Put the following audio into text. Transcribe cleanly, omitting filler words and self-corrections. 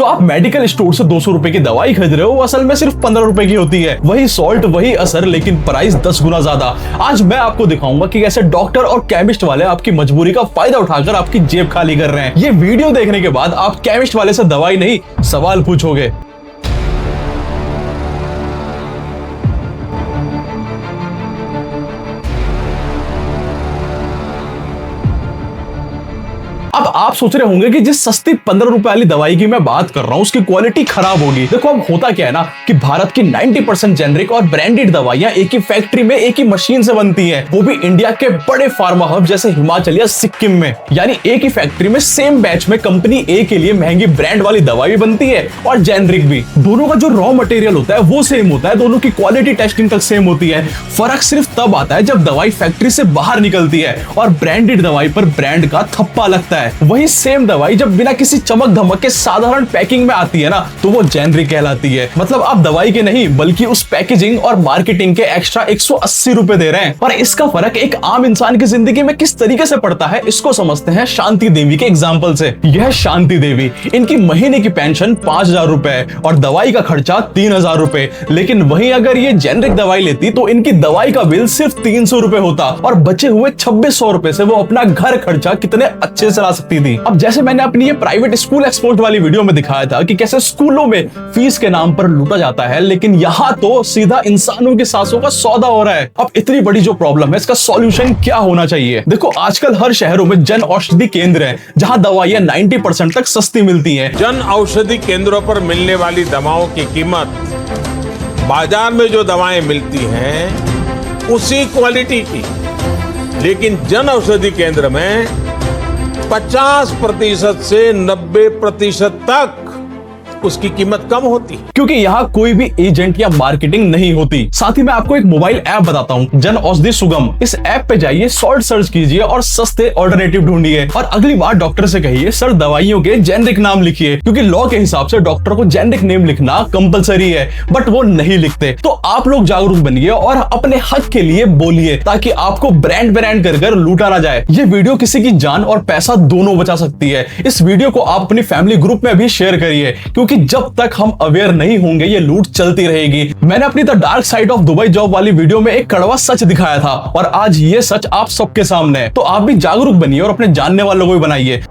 जो आप medical store से 200 रुपए की दवाई खरीद रहे हो वो असल में सिर्फ 15 रुपए की होती है। वही सॉल्ट, वही असर, लेकिन प्राइस 10 गुना ज्यादा। आज मैं आपको दिखाऊंगा कि कैसे डॉक्टर और केमिस्ट वाले आपकी मजबूरी का फायदा उठाकर आपकी जेब खाली कर रहे हैं। ये वीडियो देखने के बाद आप केमिस्ट वाले से दवाई नहीं सवाल पूछोगे। अब आप सोच रहे होंगे कि जिस सस्ती 15 रुपए वाली दवाई की मैं बात कर रहा हूं उसकी क्वालिटी खराब होगी। देखो अब होता क्या है ना कि भारत की 90% जेनरिक और ब्रांडेड दवाइयां एक ही फैक्ट्री में एक ही मशीन से बनती हैं, वो भी इंडिया के बड़े फार्मा हब जैसे हिमाचल या सिक्किम में। यानी एक ही फैक्ट्री में सेम बैच में कंपनी ए के लिए महंगी ब्रांड वाली दवाई भी बनती है और जेनरिक भी। दोनों का जो रॉ मटेरियल होता है वो सेम होता है, दोनों की क्वालिटी टेस्टिंग तक सेम होती है। फर्क सिर्फ तब आता है जब दवाई फैक्ट्री से बाहर निकलती है और ब्रांडेड दवाई पर ब्रांड का थप्पा लगता है। वही सेम दवाई जब बिना किसी चमक धमक के साधारण पैकिंग में आती है ना तो वो जेनरिक कहलाती है। मतलब आप दवाई के नहीं बल्कि उस पैकेजिंग और मार्केटिंग के एक्स्ट्रा 180 रुपए दे रहे हैं। और इसका फर्क एक आम इंसान की जिंदगी में किस तरीके से पड़ता है इसको समझते हैं शांति देवी के एग्जाम्पल से। यह शांति देवी, इनकी महीने की पेंशन 5000 रुपए और दवाई का खर्चा 3000 रुपए। लेकिन वहीं अगर ये जेनरिक दवाई लेती तो इनकी दवाई का बिल सिर्फ 300 रुपए होता और बचे हुए 2600 रुपए से वो अपना घर खर्चा कितने अच्छे से ला सकती थी। अब जैसे मैंने अपनी ये प्राइवेट स्कूल एक्सपोर्ट वाली वीडियो में दिखाया था कि कैसे स्कूलों में फीस के नाम पर लूटा जाता है, लेकिन यहाँ तो सीधा इंसानों के सांसों का सौदा हो रहा है। अब इतनी बड़ी जो प्रॉब्लम है इसका सॉल्यूशन क्या होना चाहिए? देखो आजकल हर शहरों में जन औषधि केंद्र है जहाँ दवाइयाँ 90% तक सस्ती मिलती है। जन औषधि केंद्रों पर मिलने वाली दवाओं की कीमत बाजार में जो दवाएं मिलती हैं उसी क्वालिटी की, लेकिन जन औषधि केंद्र में 50% से 90% तक उसकी कीमत कम होती है, क्योंकि यहाँ कोई भी एजेंट या मार्केटिंग नहीं होती। साथ ही मैं आपको एक मोबाइल ऐप बताता हूँ, जन औषधि सुगम। इस ऐप पे जाइए, सॉल्ट सर्च कीजिए और सस्ते ऑल्टरनेटिव ढूंढिए। और अगली बार डॉक्टर से कहिए सर दवाइयों के जेनरिक नाम लिखिए, क्योंकि लॉ के हिसाब से डॉक्टर को जेनरिक नेम लिखना कंपलसरी है, बट वो नहीं लिखते। तो आप लोग जागरूक बनिए और अपने हक के लिए बोलिए ताकि आपको ब्रांड कर लूटा ना जाए। ये वीडियो किसी की जान और पैसा दोनों बचा सकती है। इस वीडियो को आप अपनी फैमिली ग्रुप में भी शेयर करिए, क्योंकि जब तक हम अवेयर नहीं होंगे ये लूट चलती रहेगी। मैंने अपनी the dark side of Dubai job वाली वीडियो में एक कड़वा सच दिखाया था और आज ये सच आप सबके सामने है। तो आप भी जागरूक बनिए और अपने जानने वालों को भी बनाइए।